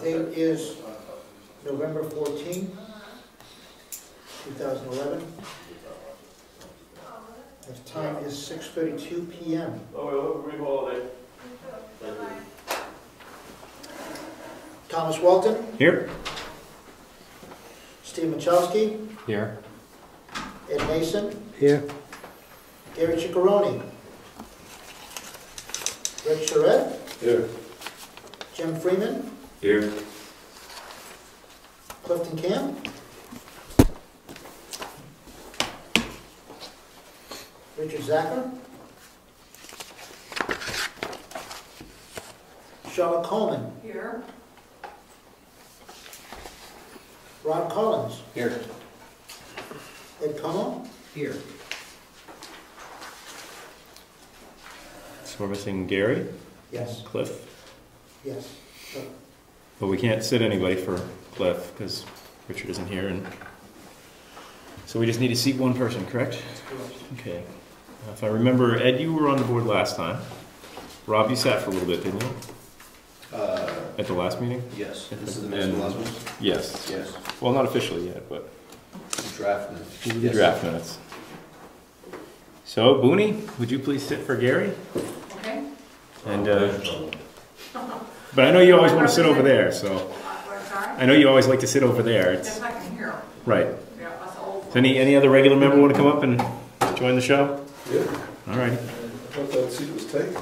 Date is November 14, 2011. The time is 6:32 p.m. Oh, we hope a great holiday. Thomas Walton, Here. Steve Machowski, Here. Ed Mason, Here. Gary Ciccarone, Rick Charette, Here. Jim Freeman, Here. Clifton Camp, Richard Zacher, Charlotte Coleman, Here. Rod Collins, Here. Ed Comeau, Here. So we're missing Gary, yes, Cliff, yes. but we can't sit anybody for Cliff because Richard isn't here, and so we just need to seat one person, correct? That's correct. Okay. If I remember, Ed, you were on the board last time. Rob, you sat for a little bit, didn't you? At the last meeting? Yes. This is the minutes of the last one? Yes. Yes. Well, not officially yet, but Draft minutes. these are the Yes. draft minutes. So, Booney, would you please sit for Gary? Okay. And but I know you always want to sit over there, so Sorry? I know you always like to sit over there. It's If I can hear 'em. right. Yeah, that's old. Does any other regular member want to come up and join the show? Yeah. All right. I thought that seat was taken.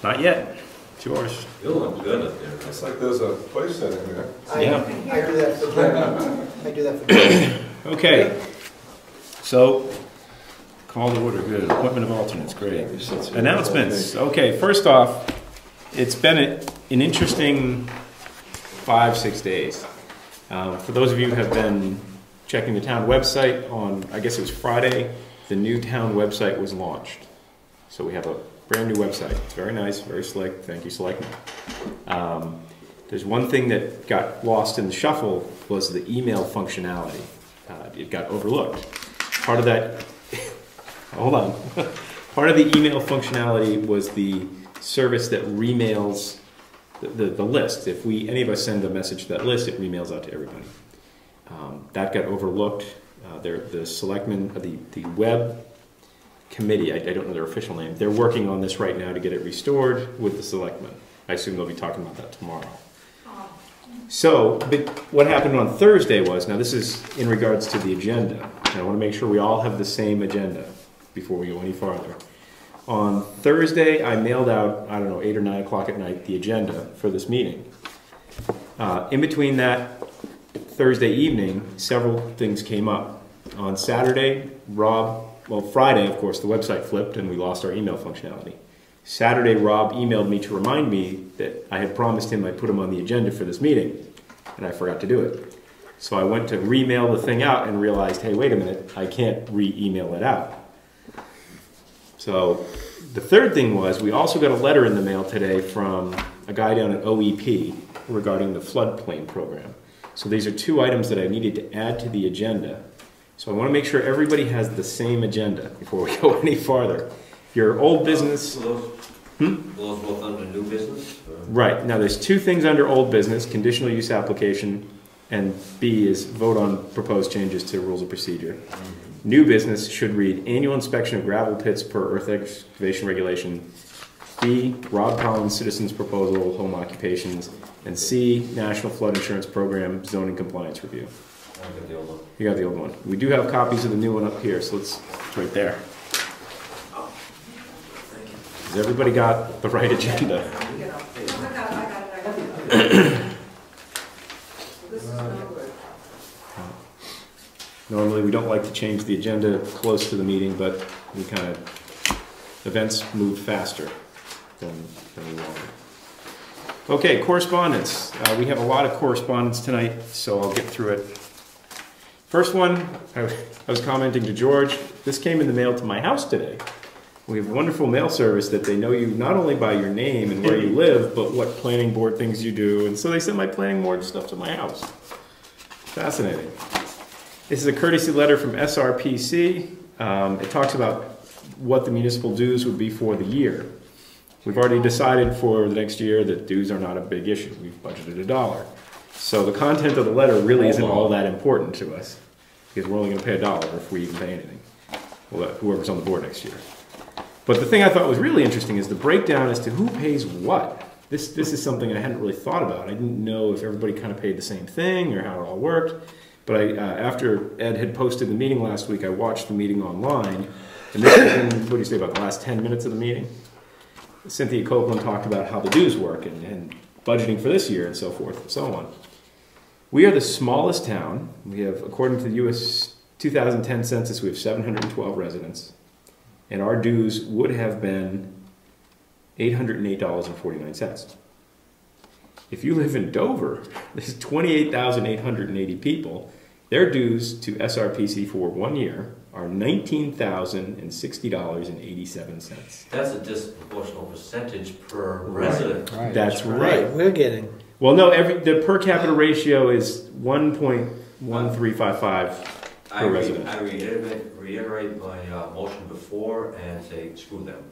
Not yet. It's yours. You'll look good up there. It's like there's a place in there. Yeah. I do that for Jim. I do that for Jim. Okay. So, call to order. Good. Appointment of alternates. Great. Announcements. Okay. First off, it's been an interesting 5-6 days. For those of you who have been checking the town website on, I guess it was Friday, the new town website was launched. So we have a brand new website. It's very nice, very slick. Thank you, Selectmen. There's one thing that got lost in the shuffle was the email functionality. It got overlooked. Part of that, hold on. Part of the email functionality was the service that remails the list. If any of us send a message to that list, it remails out to everybody. That got overlooked. The selectmen, the web committee, I don't know their official name, they're working on this right now to get it restored with the selectmen. I assume they'll be talking about that tomorrow. So, but what happened on Thursday was, now this is in regards to the agenda, and I want to make sure we all have the same agenda before we go any farther. On Thursday, I mailed out, I don't know, 8 or 9 o'clock at night, the agenda for this meeting. In between that Thursday evening, several things came up. On Saturday, Friday, of course, the website flipped and we lost our email functionality. Saturday, Rob emailed me to remind me that I had promised him I'd put him on the agenda for this meeting, and I forgot to do it. So I went to remail the thing out and realized, hey, wait a minute, I can't re-email it out. So the third thing was, we also got a letter in the mail today from a guy down at OEP regarding the floodplain program. So these are 2 items that I needed to add to the agenda. So I want to make sure everybody has the same agenda before we go any farther. Your old business... Those both under new business? Right. Now there's 2 things under old business, conditional use application, and B is vote on proposed changes to rules of procedure. New business should read annual inspection of gravel pits per earth excavation regulation. B, Rob Collins citizens proposal, home occupations. And C, National Flood Insurance Program zoning compliance review. I got the old one. You got the old one. We do have copies of the new one up here, so it's right there. Has everybody got the right agenda? I got it. This is no good. Normally, we don't like to change the agenda close to the meeting, but we kind of, events move faster than we wanted. Okay, correspondence. We have a lot of correspondence tonight, so I'll get through it. First one, I was commenting to George, this came in the mail to my house today. We have a wonderful mail service that they know you not only by your name and where you live, but what planning board things you do. And so they sent my planning board stuff to my house. Fascinating. This is a courtesy letter from SRPC. It talks about what the municipal dues would be for the year. We've already decided for the next year that dues are not a big issue. We've budgeted $1. So the content of the letter really isn't all that important to us, because we're only going to pay $1 if we even pay anything. Well, whoever's on the board next year. But the thing I thought was really interesting is the breakdown as to who pays what. This is something I hadn't really thought about. I didn't know if everybody kind of paid the same thing or how it all worked. But after Ed had posted the meeting last week, I watched the meeting online. And this was in, what do you say, about the last 10 minutes of the meeting? Cynthia Copeland talked about how the dues work and budgeting for this year and so forth and so on. We are the smallest town. We have, according to the U.S. 2010 census, we have 712 residents. And our dues would have been $808.49. If you live in Dover, there's 28,880 people. Their dues to SRPC for 1 year are $19,060.87. That's a disproportional percentage per resident. Right. That's right. We're getting. Well, no, the per capita ratio is 1.1355 per resident. I reiterate my motion before and say, screw them.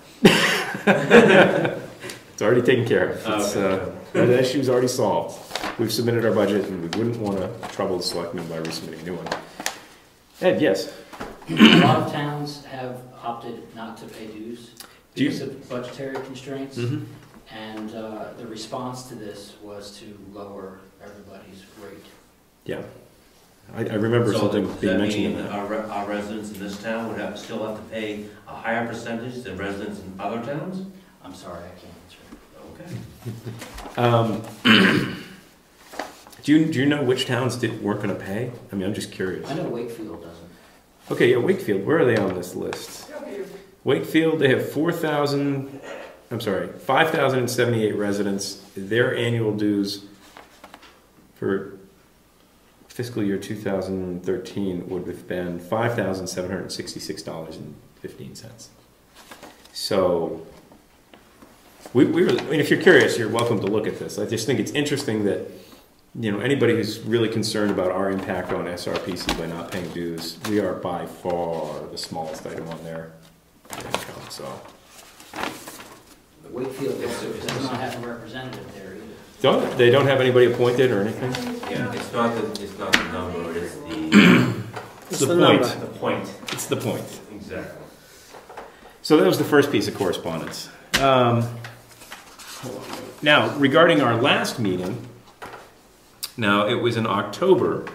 It's already taken care of. It's, Okay. that issue's already solved. We've submitted our budget, and we wouldn't want to trouble the selectmen by resubmitting a new one. Ed, yes? A lot of towns have opted not to pay dues Do you- because of budgetary constraints, Mm-hmm. and the response to this was to lower everybody's rate. Yeah. I remember So something does being that mentioned mean in that that. our residents in this town would still have to pay a higher percentage than residents in other towns? I'm sorry, I can't answer. Okay. Do you know which towns weren't going to pay? I mean, I'm just curious. I know Wakefield doesn't. Okay, yeah, Wakefield, where are they on this list? Wakefield, they have 5,078 residents. Their annual dues for fiscal year 2013 would have been $5,766.15. So, we really, I mean, if you're curious, you're welcome to look at this. I just think it's interesting that, you know, anybody who's really concerned about our impact on SRPC by not paying dues, we are by far the smallest item on their income, so. But Wakefield does not have a representative there either. They don't have anybody appointed or anything? Yeah, it's not the number, it's It's the point. the point. It's the point. Exactly. So that was the first piece of correspondence. Now, regarding our last meeting, now it was in October.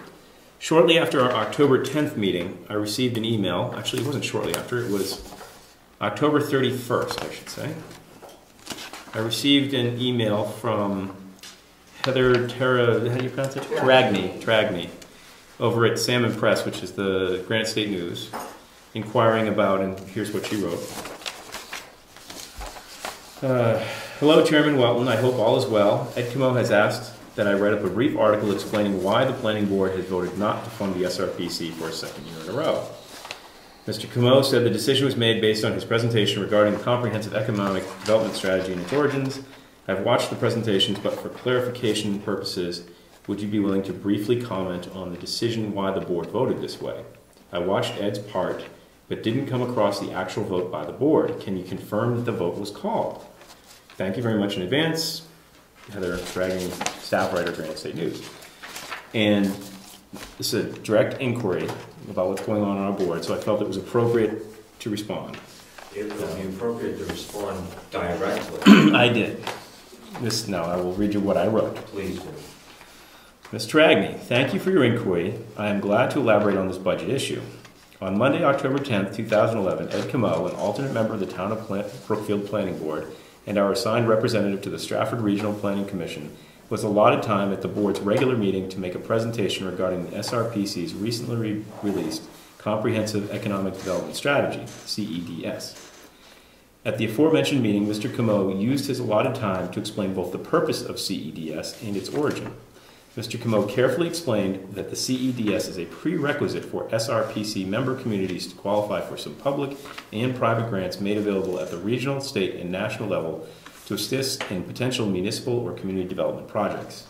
Shortly after our October 10th meeting, I received an email. Actually, it wasn't shortly after. It was October 31st, I should say. I received an email from Heather how do you pronounce it? Tragney, over at Salmon Press, which is the Granite State News, inquiring about, and here's what she wrote. Hello, Chairman Welton. I hope all is well. Ed Comeau has asked that I write up a brief article explaining why the Planning Board has voted not to fund the SRPC for a second year in a row. Mr. Comeau said the decision was made based on his presentation regarding the comprehensive economic development strategy and its origins. I've watched the presentations, but for clarification purposes, would you be willing to briefly comment on the decision why the board voted this way? I watched Ed's part, but didn't come across the actual vote by the board. Can you confirm that the vote was called? Thank you very much in advance. Heather Dragging, staff writer, Granite State News. And this is a direct inquiry about what's going on our board, so I felt it was appropriate to respond. It would be appropriate to respond directly. I did. Now I will read you what I wrote. Please do. Ms. Tragney, thank you for your inquiry. I am glad to elaborate on this budget issue. On Monday, October 10th, 2011, Ed Comeau, an alternate member of the Town of Brookfield Planning Board, and our assigned representative to the Stratford Regional Planning Commission, was allotted time at the board's regular meeting to make a presentation regarding the SRPC's recently released Comprehensive Economic Development Strategy, CEDS. At the aforementioned meeting, Mr. Comeau used his allotted time to explain both the purpose of CEDS and its origin. Mr. Comeau carefully explained that the CEDS is a prerequisite for SRPC member communities to qualify for some public and private grants made available at the regional, state, and national level to assist in potential municipal or community development projects.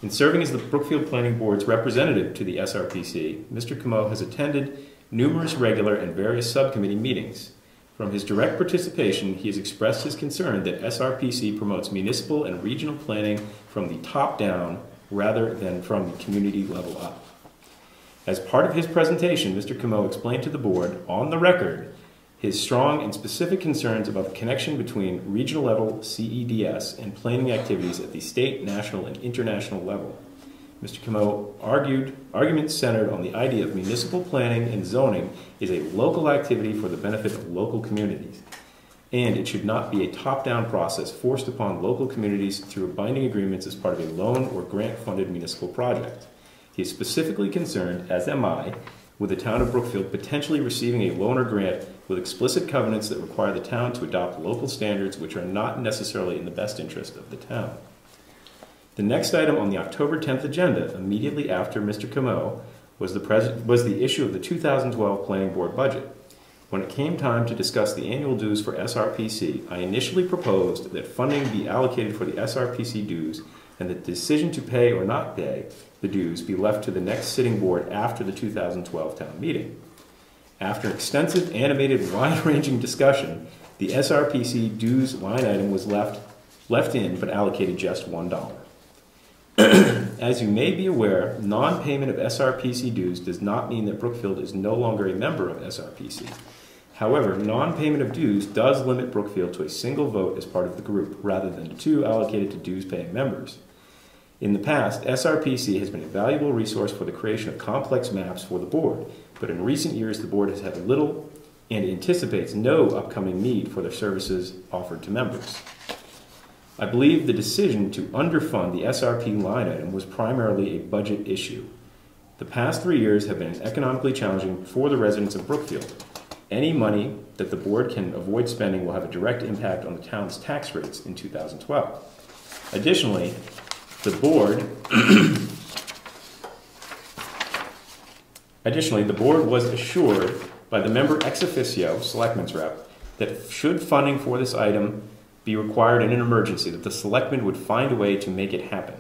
In serving as the Brookfield Planning Board's representative to the SRPC, Mr. Comeau has attended numerous regular and various subcommittee meetings. From his direct participation, he has expressed his concern that SRPC promotes municipal and regional planning from the top down rather than from the community level up. As part of his presentation, Mr. Comeau explained to the board, on the record, his strong and specific concerns about the connection between regional level CEDS and planning activities at the state, national, and international level. Mr. Comeau arguments centered on the idea of municipal planning and zoning is a local activity for the benefit of local communities, and it should not be a top-down process forced upon local communities through binding agreements as part of a loan or grant-funded municipal project. He is specifically concerned, as am I, with the town of Brookfield potentially receiving a loan or grant with explicit covenants that require the town to adopt local standards which are not necessarily in the best interest of the town. The next item on the October 10th agenda, immediately after Mr. Comeau, was the issue of the 2012 Planning Board budget. When it came time to discuss the annual dues for SRPC, I initially proposed that funding be allocated for the SRPC dues and that the decision to pay or not pay the dues be left to the next sitting board after the 2012 town meeting. After extensive, animated, wide-ranging discussion, the SRPC dues line item was left in but allocated just $1. As you may be aware, non-payment of SRPC dues does not mean that Brookfield is no longer a member of SRPC. However, non-payment of dues does limit Brookfield to a single vote as part of the group, rather than two allocated to dues-paying members. In the past, SRPC has been a valuable resource for the creation of complex maps for the board, but in recent years the board has had little and anticipates no upcoming need for their services offered to members. I believe the decision to underfund the SRP line item was primarily a budget issue. The past 3 years have been economically challenging for the residents of Brookfield. Any money that the board can avoid spending will have a direct impact on the town's tax rates in 2012. Additionally, the board was assured by the member ex officio, selectman's rep, that should funding for this item be required in an emergency, that the selectmen would find a way to make it happen.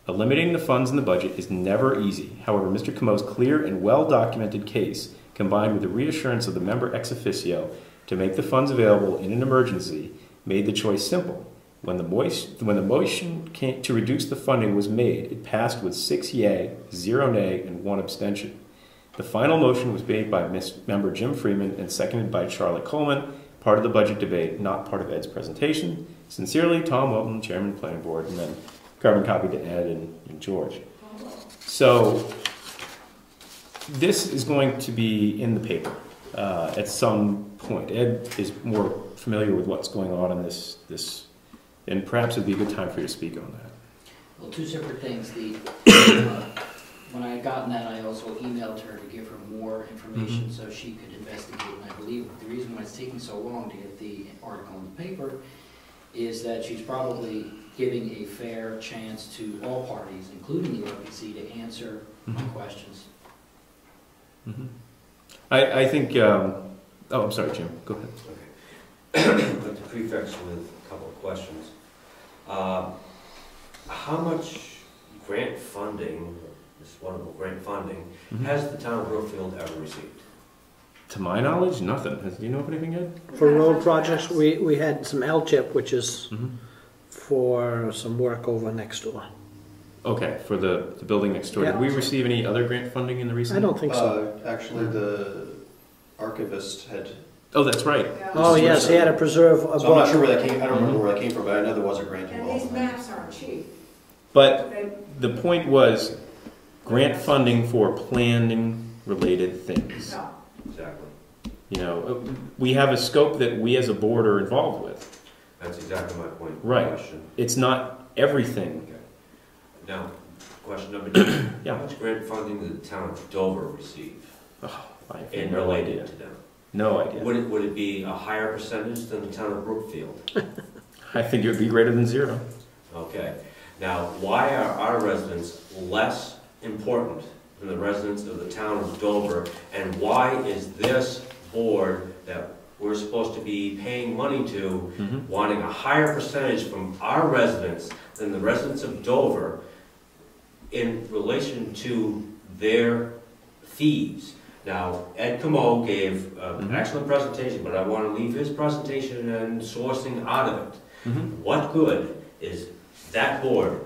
Eliminating the funds in the budget is never easy. However, Mr. Comeau's clear and well-documented case, combined with the reassurance of the member ex officio to make the funds available in an emergency, made the choice simple. When the motion to reduce the funding was made, it passed with 6 yea, 0 nay, and 1 abstention. The final motion was made by member Jim Freeman and seconded by Charlotte Coleman, part of the budget debate, not part of Ed's presentation. Sincerely, Tom Wilton, Chairman of the Planning Board, and then carbon copy to Ed and George. So this is going to be in the paper at some point. Ed is more familiar with what's going on in this, and perhaps it'd be a good time for you to speak on that. Well, two separate things. When I had gotten that, I also emailed her to give her more information so she could investigate. And I believe the reason why it's taking so long to get the article in the paper is that she's probably giving a fair chance to all parties, including the RPC, to answer my questions. I think, oh, I'm sorry, Jim, go ahead. Okay. I'd like to prefix with a couple of questions. How much grant funding, this wonderful grant funding, has the town of Brookfield ever received? To my knowledge, nothing. Do you know of anything, Ed? For road projects, we had some LCHIP, which is for some work over next door. Okay, for the building next door. Yeah. Did we receive any other grant funding in the recent? I don't think so. Actually, the archivist had. Oh, that's right. Oh, yes, he had to preserve a So I'm not book. sure where that came. I don't remember where that came from, but I know there was a grant And involved. these maps aren't cheap. But the point was grant funding for planning-related things. No. Exactly. You know, we have a scope that we as a board are involved with. That's exactly my point. Right. Question. It's not everything. Okay. Now, question number 2. Yeah. How much grant funding did the town of Dover receive Oh, I have in no related idea. to them? No idea. Would it be a higher percentage than the town of Brookfield? I think it would be greater than 0. Okay. Now, why are our residents less important than the residents of the town of Dover? And why is this board that we're supposed to be paying money to wanting a higher percentage from our residents than the residents of Dover in relation to their fees? Now, Ed Comeau gave an excellent presentation, but I want to leave his presentation and sourcing out of it. What good is that board